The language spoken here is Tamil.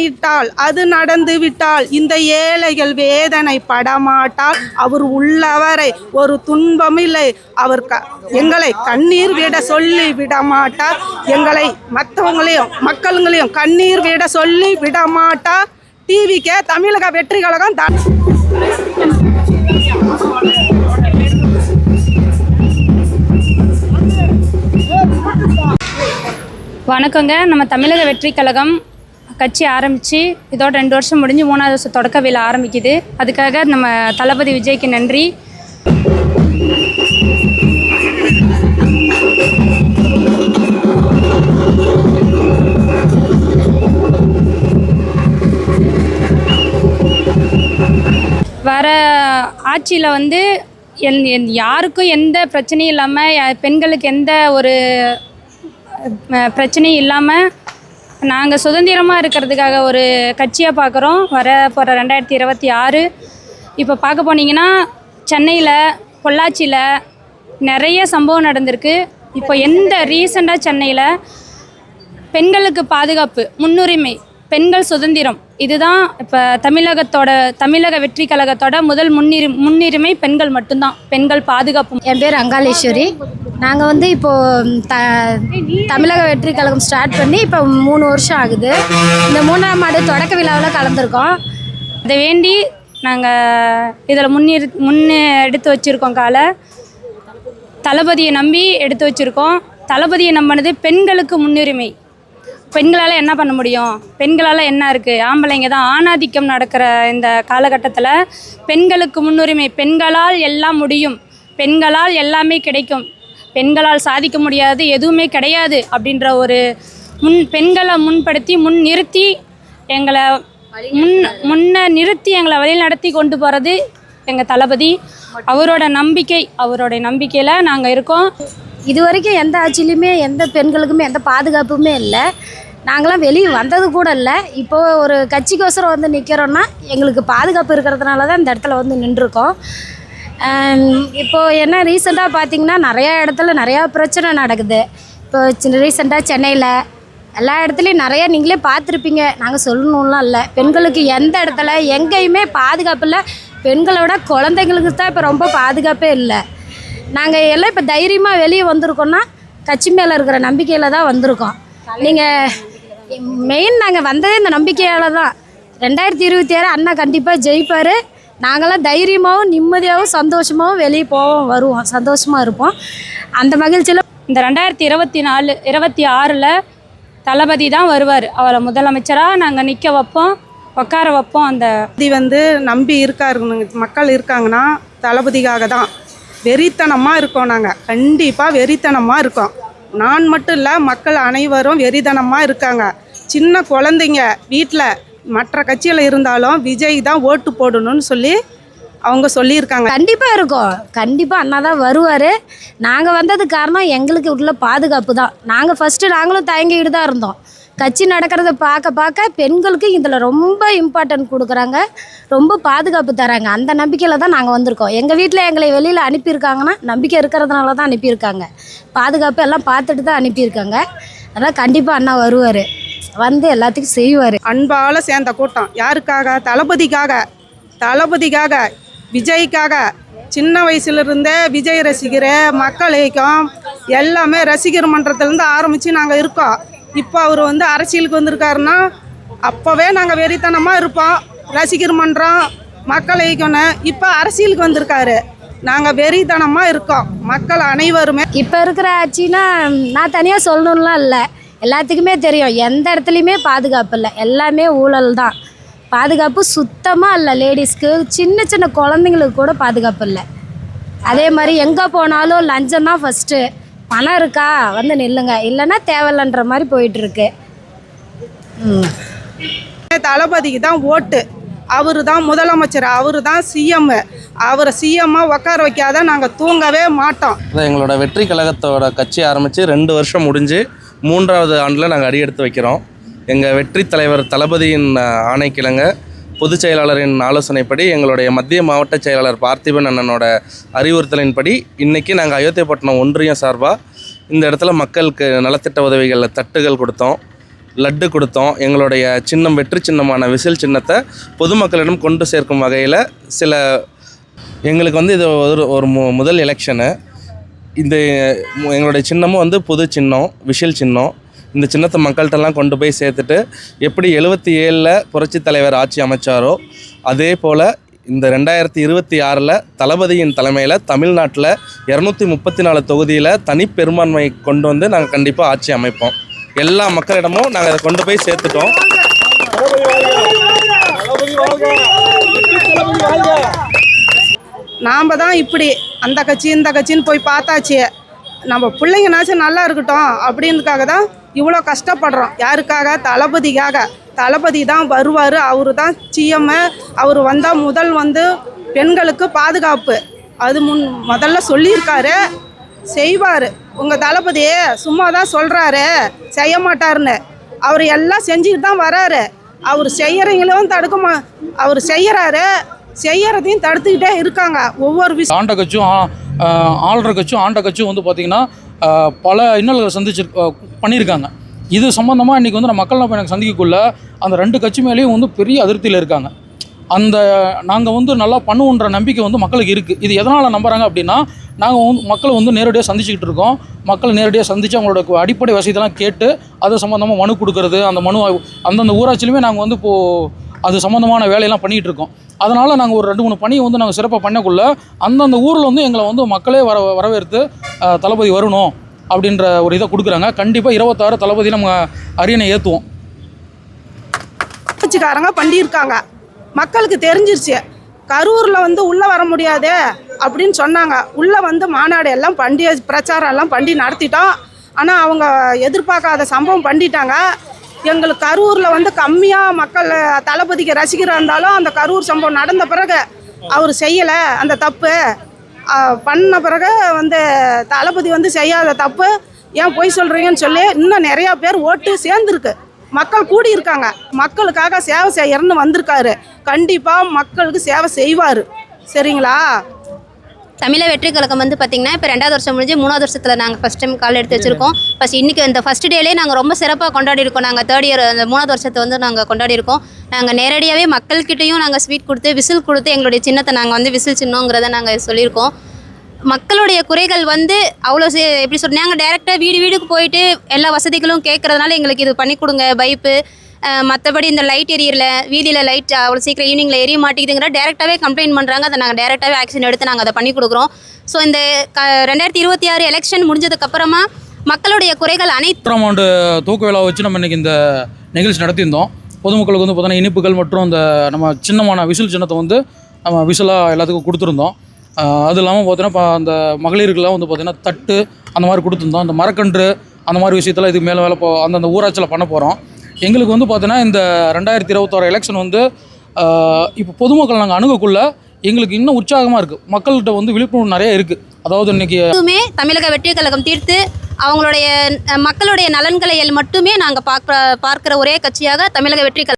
ஆணையிட்டால் அது நடந்து விட்டால் இந்த ஏழைகள் வேதனை படமாட்டால் அவர் உள்ளவரை ஒரு துன்பமில்லை. அவர் எங்களை கண்ணீர் விட சொல்லி விடமாட்டார். எங்களை மற்றவங்களையும் மக்களுங்களையும் கண்ணீர் விட சொல்லி விடமாட்டார். டிவிக்கே தமிழக வெற்றி கழகம் தான். வணக்கங்க. நம்ம தமிழக வெற்றி கழகம் கட்சி ஆரம்பித்து இதோட 2 வருஷம் முடிஞ்சு 3வது வருஷம் தொடக்க விழா ஆரம்பிக்குது. அதுக்காக நம்ம தளபதி விஜய்க்கு நன்றி. வர ஆட்சியில் யாருக்கும் எந்த பிரச்சனையும் இல்லாமல், பெண்களுக்கு எந்த ஒரு பிரச்சனையும் இல்லாமல் நாங்கள் சுதந்திரமாக இருக்கிறதுக்காக ஒரு கட்சியாக பார்க்குறோம். வர போகிற 2026 இப்போ பார்க்க போனீங்கன்னா சென்னையில், பொள்ளாச்சியில் நிறைய சம்பவம் நடந்திருக்கு. இப்போ ரீசெண்டாக சென்னையில் பெண்களுக்கு பாதுகாப்பு, முன்னுரிமை, பெண்கள் சுதந்திரம், இதுதான் இப்போ தமிழக வெற்றி கழகத்தோட முதல் முன்னுரிமை பெண்கள் மட்டும்தான், பெண்கள் பாதுகாப்பு. என் பேர் அங்காளேஸ்வரி. நாங்கள் இப்போது தமிழக வெற்றி கழகம் ஸ்டார்ட் பண்ணி இப்போ 3 வருஷம் ஆகுது. இந்த 3ஆம் ஆண்டு தொடக்க விழாவில் கலந்துருக்கோம். அதை வேண்டி நாங்கள் இதில் எடுத்து வச்சுருக்கோம். தளபதியை நம்பி எடுத்து வச்சுருக்கோம். தளபதியை நம்பினது பெண்களுக்கு முன்னுரிமை. பெண்களால் என்ன பண்ண முடியும்? பெண்களால் என்ன இருக்குது? ஆம்பளைங்க தான். ஆணாதிக்கம் நடக்கிற இந்த காலகட்டத்தில் பெண்களுக்கு முன்னுரிமை. பெண்களால் எல்லாம் முடியும், பெண்களால் எல்லாமே கிடைக்கும், பெண்களால் சாதிக்க முடியாது எதுவுமே கிடையாது அப்படின்ற ஒரு பெண்களை முன்படுத்தி நிறுத்தி எங்களை நிறுத்தி எங்களை வழிநடத்தி கொண்டு போகிறது எங்கள் தளபதி. அவரோட நம்பிக்கையில் நாங்கள் இருக்கோம். இது வரைக்கும் எந்த ஆட்சியிலையுமே எந்த பெண்களுக்குமே எந்த பாதுகாப்புமே இல்லை. நாங்களாம் வெளியே வந்தது கூட இல்லை. இப்போது ஒரு கட்சிக்கோசரம் நிற்கிறோன்னா எங்களுக்கு பாதுகாப்பு இருக்கிறதுனால தான் இந்த இடத்துல நின்றுருக்கோம். இப்போது என்ன ரீசெண்டாக பார்த்திங்கன்னா நிறையா இடத்துல நிறையா பிரச்சனை நடக்குது. இப்போ ரீசெண்டாக சென்னையில் எல்லா இடத்துலையும் நிறையா நீங்களே பார்த்துருப்பீங்க. நாங்கள் சொல்லணும்லாம் இல்லை. பெண்களுக்கு எந்த இடத்துல எங்கேயுமே பாதுகாப்பு இல்லை. பெண்களோட குழந்தைங்களுக்கு தான் இப்போ ரொம்ப பாதுகாப்பே இல்லை. நாங்கள் எல்லாம் இப்போ தைரியமாக வெளியே வந்திருக்கோன்னா கட்சி மேலே இருக்கிற நம்பிக்கையில் தான் வந்திருக்கோம். நாங்கள் வந்ததே இந்த நம்பிக்கையால் தான். 2026 அண்ணா கண்டிப்பாக ஜெயிப்பார். நாங்களாம் தைரியமாகவும் நிம்மதியாகவும் சந்தோஷமாகவும் வெளியே வருவோம், சந்தோஷமாக இருப்போம். அந்த மகிழ்ச்சியில் இந்த 2026 தளபதி தான் வருவார். அவரை முதலமைச்சராக நாங்கள் நிற்க வைப்போம், உட்கார வைப்போம். அந்த நம்பி மக்கள் இருக்காங்கன்னா தளபதிக்காக தான். வெறித்தனமாக இருக்கோம். நாங்கள் கண்டிப்பாக வெறித்தனமாக இருக்கோம். நான் மட்டும் இல்லை, மக்கள் அனைவரும் வெறித்தனமாக இருக்காங்க. சின்ன குழந்தைங்க வீட்டில் மற்ற கட்சியில் இருந்தாலும் விஜய் தான் ஓட்டு போடணும்னு சொல்லி அவங்க சொல்லியிருக்காங்க. கண்டிப்பாக இருக்கோம். கண்டிப்பாக அண்ணா தான் வருவார். நாங்கள் வந்ததுக்கு காரணம் எங்களுக்கு உள்ள பாதுகாப்பு தான். நாங்களும் தயங்கிக்கிட்டு தான் இருந்தோம். கட்சி நடக்கிறத பார்க்க பெண்களுக்கு இதில் ரொம்ப இம்பார்ட்டன்ட் கொடுக்குறாங்க, ரொம்ப பாதுகாப்பு தராங்க. அந்த நம்பிக்கையில் தான் நாங்கள் வந்திருக்கோம். எங்கள் வீட்டில் எங்களை வெளியில் அனுப்பியிருக்காங்கன்னா நம்பிக்கை இருக்கிறதுனால தான் அனுப்பியிருக்காங்க. பாதுகாப்பு எல்லாம் பார்த்துட்டு தான் அனுப்பியிருக்காங்க. அதனால் கண்டிப்பாக அண்ணா வருவார், எல்லாத்துக்கும் செய்வார். அன்பால் சேர்ந்த கூட்டம் யாருக்காக? தளபதிக்காக, விஜய்க்காக. சின்ன வயசுலேருந்தே விஜய் ரசிகர் மக்களுக்கும் எல்லாமே ரசிகர் மன்றத்துலேருந்து ஆரம்பித்து நாங்கள் இருக்கோம். இப்போ அவர் அரசியலுக்கு வந்திருக்காருன்னா அப்போவே நாங்கள் வெறித்தனமாக இருப்போம். ரசிகர் மன்றம் மக்கள் இயக்கணும். இப்போ அரசியலுக்கு வந்திருக்காரு, நாங்கள் வெறித்தனமாக இருக்கோம். மக்கள் அனைவருமே இப்போ இருக்கிற ஆட்சின்னா நான் தனியாக சொல்லணும்லாம் இல்லை. எல்லாத்துக்குமே தெரியும் எந்த இடத்துலையுமே பாதுகாப்பு இல்லை. எல்லாமே ஊழல் தான். பாதுகாப்பு சுத்தமாக இல்லை. லேடிஸ்க்கு, சின்ன சின்ன குழந்தைங்களுக்கு கூட பாதுகாப்பு இல்லை. அதே மாதிரி எங்கே போனாலும் லஞ்சம் தான் ஃபஸ்ட்டு. பணம் இருக்கா நில்லுங்க, இல்லைன்னா தேவையில்லைன்ற மாதிரி போயிட்டுருக்கு. தளபதிக்கு தான் ஓட்டு. அவர் தான் முதலமைச்சர், அவர் தான் சிஎம். அவரை சிஎம்மாக உட்கார வைக்காத நாங்கள் தூங்கவே மாட்டோம். எங்களோட வெற்றி கழகத்தோட கட்சி ஆரம்பித்து 2 வருஷம் முடிஞ்சு 3வது ஆண்டில் நாங்கள் அடியெடுத்து வைக்கிறோம். எங்கள் வெற்றி தலைவர் தளபதியின் ஆணைக்கிழங்க பொதுச் செயலாளரின் ஆலோசனைப்படி எங்களுடைய மத்திய மாவட்ட செயலாளர் பார்த்திபன் அண்ணனோட அறிவுறுத்தலின்படி இன்றைக்கி நாங்கள் அயோத்தியாப்பட்டினம் ஒன்றியம் சார்பாக இந்த இடத்துல மக்களுக்கு நலத்திட்ட உதவிகளில் தட்டுகள் கொடுத்தோம். லட்டு கொடுத்தோம். எங்களுடைய சின்னம் வெற்றி சின்னமான விசில் சின்னத்தை பொதுமக்களிடம் கொண்டு சேர்க்கும் வகையில் சில எங்களுக்கு வந்து இது ஒரு முதல் எலெக்ஷனு. இந்த எங்களுடைய சின்னமும் வந்து புது சின்னம், விஷல் சின்னம். இந்த சின்னத்தை மக்கள்கிட்டலாம் கொண்டு போய் சேர்த்துட்டு எப்படி 77ல் புரட்சித் தலைவர் ஆட்சி அமைச்சாரோ அதே போல் இந்த 2026 தளபதியின் தலைமையில் தமிழ்நாட்டில் 234 தொகுதியில் தனிப்பெரும்பான்மை கொண்டு வந்து நாங்கள் கண்டிப்பாக ஆட்சி அமைப்போம். எல்லா மக்களிடமும் நாங்கள் அதை கொண்டு போய் சேர்த்துட்டோம். நாம் தான் இப்படி அந்த கட்சி இந்த கட்சின்னு போய் பார்த்தாச்சு. நம்ம பிள்ளைங்கனாச்சும் நல்லா இருக்கட்டும் அப்படின்றதுக்காக தான் இவ்வளோ கஷ்டப்படுறோம். யாருக்காக? தளபதிக்காக. தளபதி தான் வருவார், அவர் தான் சிஎம். அவர் வந்தால் முதல் வந்து பெண்களுக்கு பாதுகாப்பு அது முதல்ல சொல்லியிருக்காரு, செய்வார். உங்கள் தளபதி சும்மா தான் சொல்கிறாரு, செய்ய மாட்டாருன்னு. அவர் எல்லாம் செஞ்சுக்கிட்டு தான் வராரு. அவர் செய்கிறவங்களும் அவர் செய்கிறாரு, செய்யறதையும் தடுத்துக்கிட்டே இருக்காங்க. ஒவ்வொரு விஷயம் ஆண்ட கட்சியும் ஆள்ற கட்சியும் ஆண்ட கட்சியும் வந்து பார்த்திங்கன்னா பல இன்னல்களை பண்ணியிருக்காங்க. இது சம்மந்தமாக இன்றைக்கி வந்து மக்கள் எனக்கு சந்திக்கக்குள்ள அந்த 2 கட்சி மேலேயும் வந்து பெரிய அதிருப்தியில் இருக்காங்க. அந்த நாங்கள் வந்து நல்லா பண்ணுவோன்ற நம்பிக்கை வந்து மக்களுக்கு இருக்குது. இது எதனால் நம்புகிறாங்க அப்படின்னா, நாங்கள் வந்து மக்களை வந்து நேரடியாக சந்திச்சுக்கிட்டு இருக்கோம். மக்களை நேரடியாக சந்தித்து அவங்களோட அடிப்படை வசதியெல்லாம் கேட்டு அது சம்மந்தமாக மனு கொடுக்கறது, அந்த மனு அந்தந்த ஊராட்சியிலுமே நாங்கள் வந்து இப்போது அது சம்மந்தமான வேலையெல்லாம் பண்ணிகிட்டு இருக்கோம். அதனால் நாங்கள் ஒரு 2-3 பணியை வந்து நாங்கள் சிறப்பாக பண்ணக்குள்ள அந்தந்த ஊரில் வந்து எங்களை வந்து மக்களே வரவேற்று தளபதி வரணும் அப்படின்ற ஒரு இதை கொடுக்குறாங்க. கண்டிப்பாக 26 தளபதி நம்ம அரியணை ஏற்றுவோம். கட்சிக்காரங்க பண்ணியிருக்காங்க, மக்களுக்கு தெரிஞ்சிருச்சு. கரூரில் வந்து உள்ளே வர முடியாது அப்படின்னு சொன்னாங்க. உள்ளே வந்து மாநாடு எல்லாம் பண்ணி பிரச்சாரம் எல்லாம் பண்ணி நடத்திட்டோம். ஆனால் அவங்க எதிர்பார்க்காத சம்பவம் பண்ணிட்டாங்க. எங்களுக்கு கரூரில் வந்து கம்மியாக மக்கள் தளபதிக்கு ரசிகராக இருந்தாலும் அந்த கரூர் சம்பவம் நடந்த பிறகு அவர் செய்யலை அந்த தப்பு பண்ண பிறகு வந்து தளபதி வந்து செய்யாத தப்பு ஏன் பொய் சொல்கிறீங்கன்னு சொல்லி இன்னும் நிறையா பேர் ஓட்டு சேர்ந்துருக்கு. மக்கள் கூடியிருக்காங்க. மக்களுக்காக சேவை செய்யறன்னு வந்திருக்காரு. கண்டிப்பாக மக்களுக்கு சேவை செய்வார். சரிங்களா? தமிழக வெற்றி கழகம் வந்து பார்த்திங்கன்னா இப்போ 2வது வருஷம் முடிஞ்சு 3வது வருஷத்தில் நாங்கள் ஃபஸ்ட் டைம் கால் எடுத்து வச்சுருக்கோம். இன்றைக்கி இந்த ஃபஸ்ட் டேலே நாங்கள் ரொம்ப சிறப்பாக கொண்டாடி இருக்கோம். நாங்கள் 3rd இயர் அந்த 3வது வருஷத்தை வந்து நாங்கள் கொண்டாடி இருக்கோம். நாங்கள் நேரடியாகவே மக்கள்கிட்டையும் நாங்கள் ஸ்வீட் கொடுத்து விசில் கொடுத்து எங்களுடைய சின்னத்தை நாங்கள் வந்து விசில் சின்னங்கிறத நாங்கள் சொல்லியிருக்கோம். மக்களுடைய குறைகள் வந்து அவ்வளோ எப்படி சொல்கிறேன், நாங்கள் டேரெக்டாக வீடுக்கு போயிட்டு எல்லா வசதிகளும் கேட்குறதுனால எங்களுக்கு இது பண்ணி கொடுங்க பைப்பு, மற்றபடி இந்த லைட் எரியல, வீதியில் லைட் அவ்வளோ சீக்கிரம் ஈவினிங்கில் எரிய மாட்டேங்குதுங்கிற டேரெக்டாகவே கம்ப்ளைண்ட் பண்ணுறாங்க. அதை நாங்கள் டேரெக்டாகவே ஆக்ஷன் எடுத்து நாங்கள் அதை பண்ணி கொடுக்குறோம். ஸோ இந்த 2026 எலெக்ஷன் முடிஞ்சதுக்கப்புறமா மக்களுடைய குறைகள் அனைத்து ஆண்டு தூக்க விழா வச்சு நம்ம இன்றைக்கி இந்த நிகழ்ச்சி நடத்தியிருந்தோம். பொதுமக்களுக்கு வந்து பார்த்தீங்கன்னா இனிப்புகள் மற்றும் இந்த நம்ம சின்னமான விசில் சின்னத்தை வந்து நம்ம விசிலாக எல்லாத்துக்கும் கொடுத்துருந்தோம். அது இல்லாமல் பார்த்தீங்கன்னா அந்த மகளிருக்கெல்லாம் வந்து பார்த்திங்கன்னா தட்டு அந்த மாதிரி கொடுத்துருந்தோம். அந்த மரக்கன்று அந்த மாதிரி விஷயத்தில் இதுக்கு மேலே அந்தந்த ஊராட்சியில் பண்ண போகிறோம். எங்களுக்கு வந்து பார்த்தீங்கன்னா இந்த 2026 எலெக்ஷன் வந்து இப்போ பொதுமக்கள் நாங்கள் அணுகக்குள்ள எங்களுக்கு இன்னும் உற்சாகமாக இருக்குது. மக்கள்கிட்ட வந்து விழிப்புணர்வு நிறைய இருக்குது. அதாவது இன்றைக்கி தமிழக வெற்றி கழகம் தீர்த்து அவங்களுடைய மக்களுடைய நலன்களை மட்டுமே நாங்கள் பார்க்குற ஒரே கட்சியாக தமிழக வெற்றி கழகம்